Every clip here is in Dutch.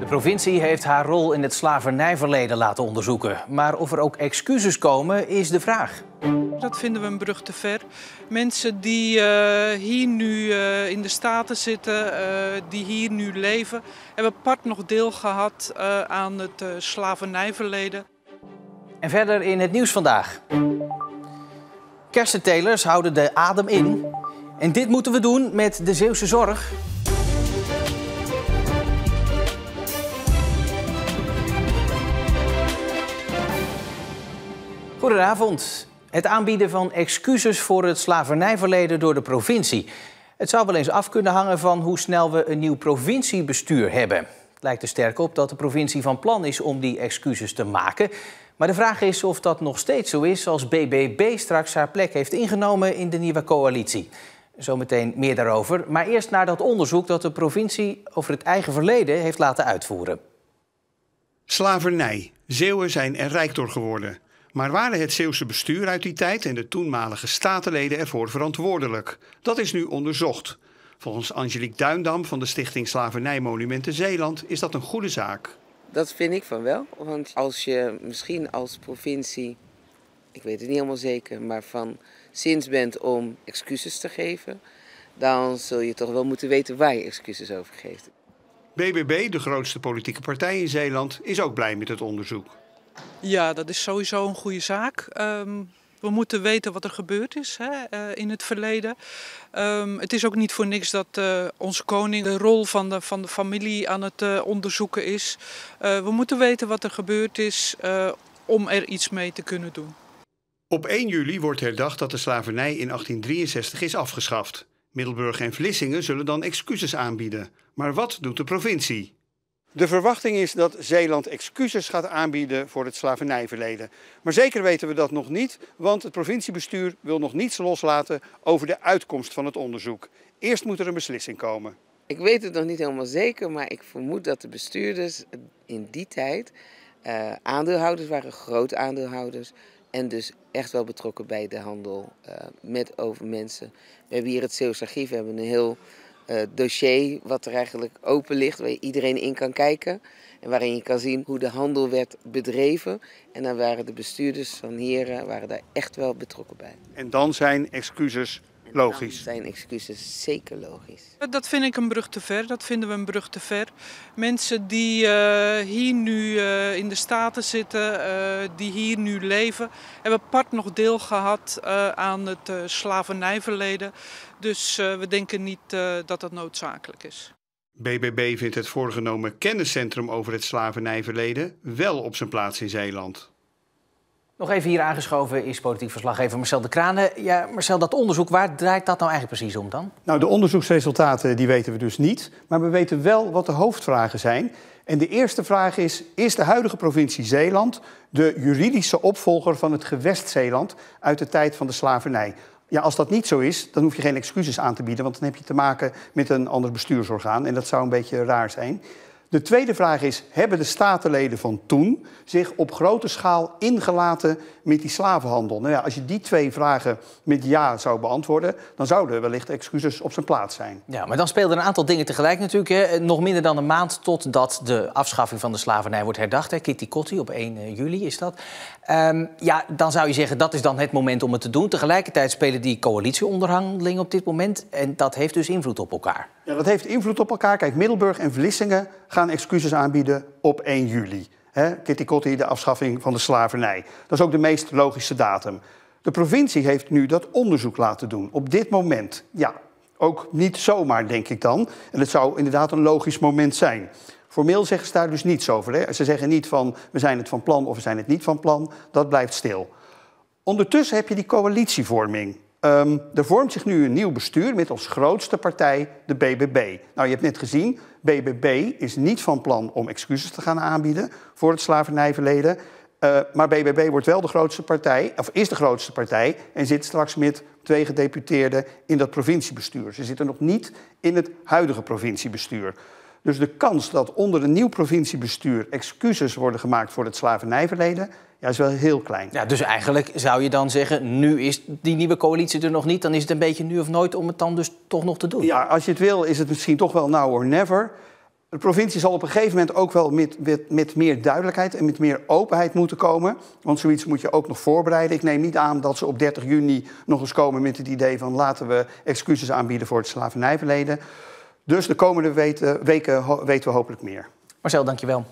provincie heeft haar rol in het slavernijverleden laten onderzoeken. Maar of er ook excuses komen, is de vraag. Dat vinden we een brug te ver. Mensen die hier nu in de Staten zitten, die hier nu leven, hebben apart nog deel gehad aan het slavernijverleden. En verder in het nieuws vandaag. Kersentelers houden de adem in. En dit moeten we doen met de Zeeuwse zorg. Goedenavond. Het aanbieden van excuses voor het slavernijverleden door de provincie. Het zou wel eens af kunnen hangen van hoe snel we een nieuw provinciebestuur hebben. Het lijkt er sterk op dat de provincie van plan is om die excuses te maken. Maar de vraag is of dat nog steeds zo is als BBB straks haar plek heeft ingenomen in de nieuwe coalitie. Zometeen meer daarover. Maar eerst naar dat onderzoek dat de provincie over het eigen verleden heeft laten uitvoeren. Slavernij. Zeeuwen zijn er rijk door geworden. Maar waren het Zeeuwse bestuur uit die tijd en de toenmalige statenleden ervoor verantwoordelijk? Dat is nu onderzocht. Volgens Angelique Duindam van de Stichting Slavernijmonumenten Zeeland is dat een goede zaak. Dat vind ik van wel, want als je misschien als provincie, ik weet het niet helemaal zeker, maar van zins bent om excuses te geven, dan zul je toch wel moeten weten waar je excuses over geeft. BBB, de grootste politieke partij in Zeeland, is ook blij met het onderzoek. Ja, dat is sowieso een goede zaak. We moeten weten wat er gebeurd is in het verleden. Het is ook niet voor niks dat onze koning de rol van de familie aan het onderzoeken is. We moeten weten wat er gebeurd is om er iets mee te kunnen doen. Op 1 juli wordt herdacht dat de slavernij in 1863 is afgeschaft. Middelburg en Vlissingen zullen dan excuses aanbieden. Maar wat doet de provincie? De verwachting is dat Zeeland excuses gaat aanbieden voor het slavernijverleden. Maar zeker weten we dat nog niet, want het provinciebestuur wil nog niets loslaten over de uitkomst van het onderzoek. Eerst moet er een beslissing komen. Ik weet het nog niet helemaal zeker, maar ik vermoed dat de bestuurders in die tijd aandeelhouders waren, groot aandeelhouders. En dus echt wel betrokken bij de handel met over mensen. We hebben hier het Zeeuws Archief, we hebben een heel dossier wat er eigenlijk open ligt, waar iedereen in kan kijken. En waarin je kan zien hoe de handel werd bedreven. En dan waren de bestuurders van hier daar echt wel betrokken bij. En dan zijn excuses logisch? Dan zijn excuses zeker logisch. Dat vind ik een brug te ver, dat vinden we een brug te ver. Mensen die hier nu in de Staten zitten, die hier nu leven, hebben apart nog deel gehad aan het slavernijverleden. Dus we denken niet dat dat noodzakelijk is. BBB vindt het voorgenomen kenniscentrum over het slavernijverleden wel op zijn plaats in Zeeland. Nog even hier aangeschoven is politiek verslaggever Marcel de Kranen. Ja, Marcel, dat onderzoek, waar draait dat nou eigenlijk precies om dan? Nou, de onderzoeksresultaten die weten we dus niet. Maar we weten wel wat de hoofdvragen zijn. En de eerste vraag is de huidige provincie Zeeland de juridische opvolger van het gewest Zeeland uit de tijd van de slavernij? Ja, als dat niet zo is, dan hoef je geen excuses aan te bieden, want dan heb je te maken met een ander bestuursorgaan. En dat zou een beetje raar zijn. De tweede vraag is, hebben de statenleden van toen zich op grote schaal ingelaten met die slavenhandel? Nou ja, als je die twee vragen met ja zou beantwoorden, dan zouden wellicht excuses op zijn plaats zijn. Ja, maar dan speelden een aantal dingen tegelijk natuurlijk. Hè. Nog minder dan een maand totdat de afschaffing van de slavernij wordt herdacht. Hè. Kitty Kotti, op 1 juli is dat. Ja, dan zou je zeggen, dat is dan het moment om het te doen. Tegelijkertijd spelen die coalitieonderhandelingen op dit moment. En dat heeft dus invloed op elkaar. Ja, dat heeft invloed op elkaar. Kijk, Middelburg en Vlissingen gaan excuses aanbieden op 1 juli. Kitty Kotti, de afschaffing van de slavernij. Dat is ook de meest logische datum. De provincie heeft nu dat onderzoek laten doen. Op dit moment, ja, ook niet zomaar, denk ik dan. En het zou inderdaad een logisch moment zijn. Formeel zeggen ze daar dus niets over. Hè? Ze zeggen niet van, we zijn het van plan of we zijn het niet van plan. Dat blijft stil. Ondertussen heb je die coalitievorming. Er vormt zich nu een nieuw bestuur met als grootste partij de BBB. Nou, je hebt net gezien, BBB is niet van plan om excuses te gaan aanbieden voor het slavernijverleden. Maar BBB wordt wel de grootste partij, of is de grootste partij, en zit straks met 2 gedeputeerden in dat provinciebestuur. Ze zitten nog niet in het huidige provinciebestuur. Dus de kans dat onder een nieuw provinciebestuur excuses worden gemaakt voor het slavernijverleden, ja, is wel heel klein. Ja, dus eigenlijk zou je dan zeggen, nu is die nieuwe coalitie er nog niet, dan is het een beetje nu of nooit om het dan dus toch nog te doen. Ja, als je het wil, is het misschien toch wel now or never. De provincie zal op een gegeven moment ook wel met meer duidelijkheid en met meer openheid moeten komen. Want zoiets moet je ook nog voorbereiden. Ik neem niet aan dat ze op 30 juni nog eens komen met het idee van laten we excuses aanbieden voor het slavernijverleden. Dus de komende weken weten we hopelijk meer. Marcel, dankjewel.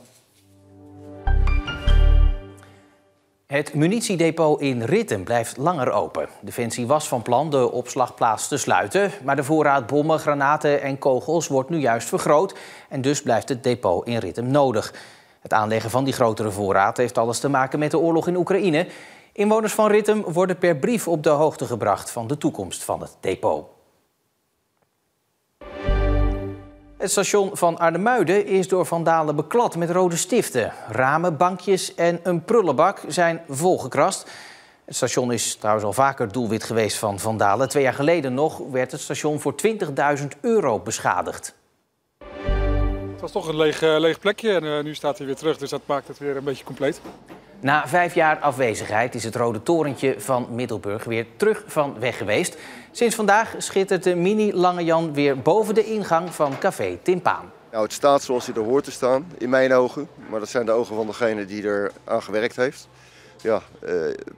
Het munitiedepot in Ritten blijft langer open. Defensie was van plan de opslagplaats te sluiten, maar de voorraad bommen, granaten en kogels wordt nu juist vergroot en dus blijft het depot in Ritten nodig. Het aanleggen van die grotere voorraad heeft alles te maken met de oorlog in Oekraïne. Inwoners van Ritten worden per brief op de hoogte gebracht van de toekomst van het depot. Het station van Arnemuiden is door vandalen beklad met rode stiften. Ramen, bankjes en een prullenbak zijn volgekrast. Het station is trouwens al vaker doelwit geweest van vandalen. 2 jaar geleden nog werd het station voor €20.000 beschadigd. Het was toch een leeg plekje en nu staat hij weer terug, dus dat maakt het weer een beetje compleet. Na 5 jaar afwezigheid is het rode torentje van Middelburg weer terug van weg geweest. Sinds vandaag schittert de mini Lange Jan weer boven de ingang van Café Timpaan. Nou, het staat zoals hij er hoort te staan, in mijn ogen. Maar dat zijn de ogen van degene die er aan gewerkt heeft. Ja,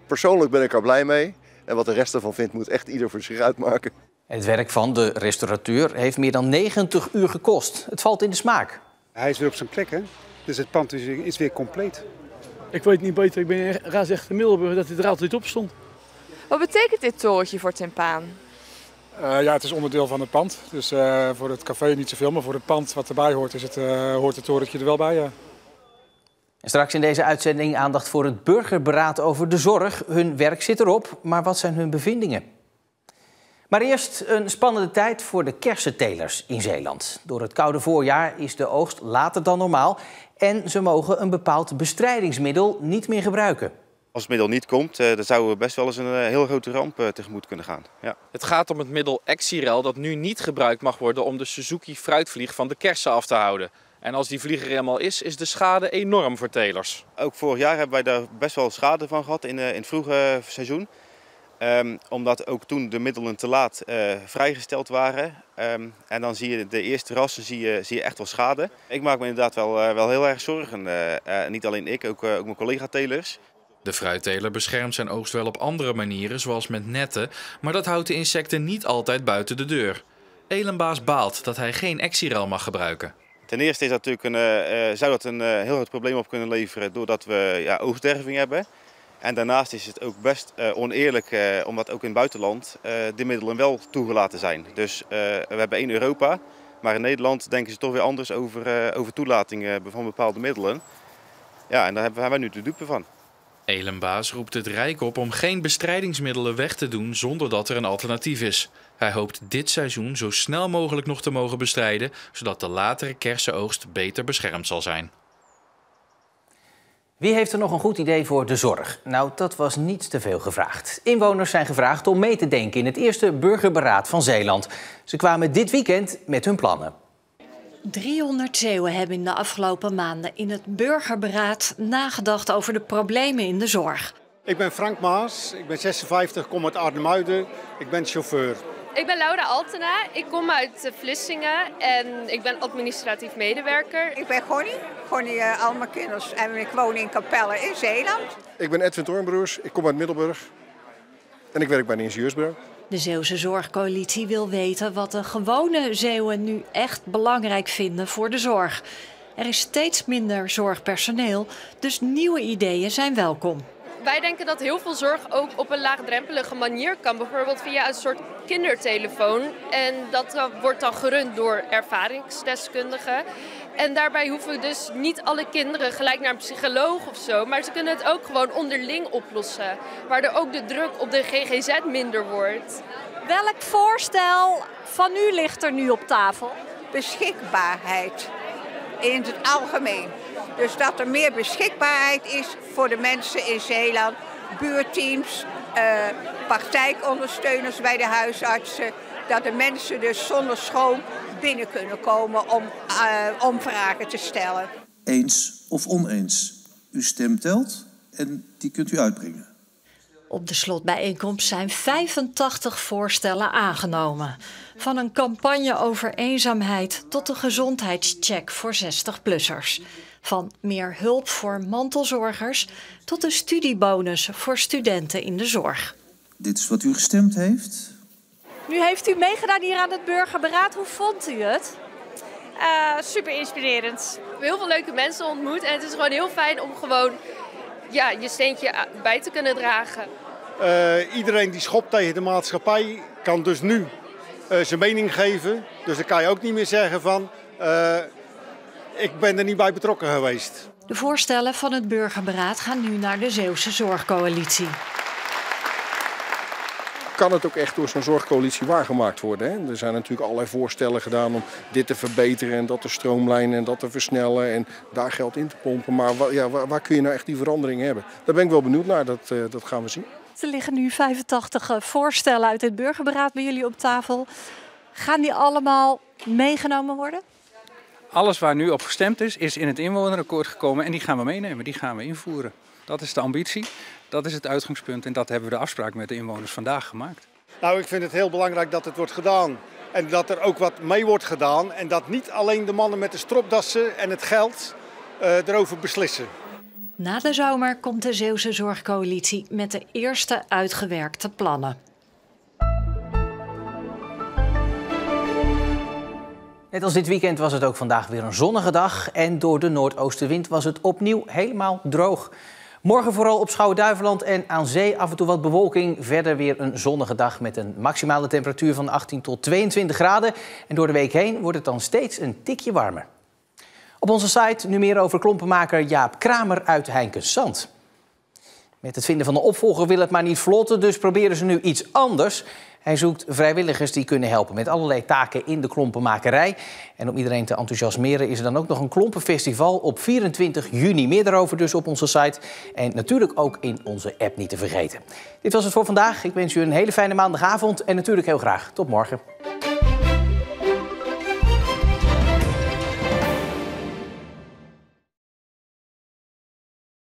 persoonlijk ben ik er blij mee. En wat de rest ervan vindt, moet echt ieder voor zich uitmaken. Het werk van de restaurateur heeft meer dan 90 uur gekost. Het valt in de smaak. Hij is weer op zijn plek, hè? Dus het pand is weer compleet. Ik weet niet beter, ik ben echt in Middelburg dat hij er altijd op stond. Wat betekent dit torentje voor Timpaan? Ja, het is onderdeel van het pand. Dus voor het café niet zoveel, maar voor het pand wat erbij hoort, hoort het torentje er wel bij. Ja. En straks in deze uitzending aandacht voor het burgerberaad over de zorg. Hun werk zit erop, maar wat zijn hun bevindingen? Maar eerst een spannende tijd voor de kersentelers in Zeeland. Door het koude voorjaar is de oogst later dan normaal en ze mogen een bepaald bestrijdingsmiddel niet meer gebruiken. Als het middel niet komt, dan zouden we best wel eens een heel grote ramp tegemoet kunnen gaan. Ja. Het gaat om het middel Exirel dat nu niet gebruikt mag worden om de Suzuki fruitvlieg van de kersen af te houden. En als die vlieg er eenmaal is de schade enorm voor telers. Ook vorig jaar hebben wij daar best wel schade van gehad in het vroege seizoen. Omdat ook toen de middelen te laat vrijgesteld waren. En dan zie je de eerste rassen zie je echt wel schade. Ik maak me inderdaad wel heel erg zorgen. Niet alleen ik, ook mijn collega-telers. De fruitteler beschermt zijn oogst wel op andere manieren, zoals met netten, maar dat houdt de insecten niet altijd buiten de deur. Elenbaas baalt dat hij geen Exirel mag gebruiken. Ten eerste is dat natuurlijk zou dat een heel groot probleem op kunnen leveren doordat we oogstderving hebben. En daarnaast is het ook best oneerlijk, omdat ook in het buitenland de middelen wel toegelaten zijn. Dus we hebben 1 Europa, maar in Nederland denken ze toch weer anders over toelatingen van bepaalde middelen. Ja, en daar hebben wij nu de dupe van. Elenbaas roept het Rijk op om geen bestrijdingsmiddelen weg te doen zonder dat er een alternatief is. Hij hoopt dit seizoen zo snel mogelijk nog te mogen bestrijden, zodat de latere kersenoogst beter beschermd zal zijn. Wie heeft er nog een goed idee voor de zorg? Nou, dat was niet te veel gevraagd. Inwoners zijn gevraagd om mee te denken in het eerste burgerberaad van Zeeland. Ze kwamen dit weekend met hun plannen. 300 Zeeuwen hebben in de afgelopen maanden in het burgerberaad nagedacht over de problemen in de zorg. Ik ben Frank Maas, ik ben 56, kom uit Arnhemuiden, ik ben chauffeur. Ik ben Laura Altena, ik kom uit Vlissingen en ik ben administratief medewerker. Ik ben Gonnie Almakinders en ik woon in Capelle in Zeeland. Ik ben Edwin Toornbroers, ik kom uit Middelburg en ik werk bij een ingenieursbureau. De Zeeuwse Zorgcoalitie wil weten wat de gewone Zeeuwen nu echt belangrijk vinden voor de zorg. Er is steeds minder zorgpersoneel, dus nieuwe ideeën zijn welkom. Wij denken dat heel veel zorg ook op een laagdrempelige manier kan. Bijvoorbeeld via een soort kindertelefoon. En dat wordt dan gerund door ervaringsdeskundigen. En daarbij hoeven we dus niet alle kinderen gelijk naar een psycholoog of zo. Maar ze kunnen het ook gewoon onderling oplossen. Waardoor ook de druk op de GGZ minder wordt. Welk voorstel van u ligt er nu op tafel? Beschikbaarheid in het algemeen. Dus dat er meer beschikbaarheid is voor de mensen in Zeeland. Buurteams, praktijkondersteuners bij de huisartsen. Dat de mensen dus zonder school binnen kunnen komen om vragen te stellen. Eens of oneens. Uw stem telt en die kunt u uitbrengen. Op de slotbijeenkomst zijn 85 voorstellen aangenomen. Van een campagne over eenzaamheid tot een gezondheidscheck voor 60-plussers. Van meer hulp voor mantelzorgers tot een studiebonus voor studenten in de zorg. Dit is wat u gestemd heeft. Nu heeft u meegedaan hier aan het burgerberaad. Hoe vond u het? Super inspirerend. We hebben heel veel leuke mensen ontmoet en het is gewoon heel fijn om gewoon je steentje bij te kunnen dragen. Iedereen die schopt tegen de maatschappij kan dus nu zijn mening geven. Dus dan kan je ook niet meer zeggen van ik ben er niet bij betrokken geweest. De voorstellen van het burgerberaad gaan nu naar de Zeeuwse Zorgcoalitie. Kan het ook echt door zo'n zorgcoalitie waargemaakt worden? Hè? Er zijn natuurlijk allerlei voorstellen gedaan om dit te verbeteren en dat te stroomlijnen en dat te versnellen en daar geld in te pompen. Maar waar kun je nou echt die verandering hebben? Daar ben ik wel benieuwd naar, dat gaan we zien. Er liggen nu 85 voorstellen uit het burgerberaad bij jullie op tafel. Gaan die allemaal meegenomen worden? Alles waar nu op gestemd is in het inwonerakkoord gekomen en die gaan we meenemen, die gaan we invoeren. Dat is de ambitie, dat is het uitgangspunt en dat hebben we de afspraak met de inwoners vandaag gemaakt. Nou, ik vind het heel belangrijk dat het wordt gedaan en dat er ook wat mee wordt gedaan. En dat niet alleen de mannen met de stropdassen en het geld erover beslissen. Na de zomer komt de Zeeuwse Zorgcoalitie met de eerste uitgewerkte plannen. Net als dit weekend was het ook vandaag weer een zonnige dag. En door de noordoostenwind was het opnieuw helemaal droog. Morgen vooral op Schouwen-Duiveland en aan zee af en toe wat bewolking. Verder weer een zonnige dag met een maximale temperatuur van 18 tot 22 graden. En door de week heen wordt het dan steeds een tikje warmer. Op onze site nu meer over klompenmaker Jaap Kramer uit Heinkensand. Met het vinden van een opvolger wil het maar niet vlotten, dus proberen ze nu iets anders. Hij zoekt vrijwilligers die kunnen helpen met allerlei taken in de klompenmakerij. En om iedereen te enthousiasmeren is er dan ook nog een klompenfestival op 24 juni. Meer daarover dus op onze site en natuurlijk ook in onze app niet te vergeten. Dit was het voor vandaag. Ik wens u een hele fijne maandagavond en natuurlijk heel graag tot morgen.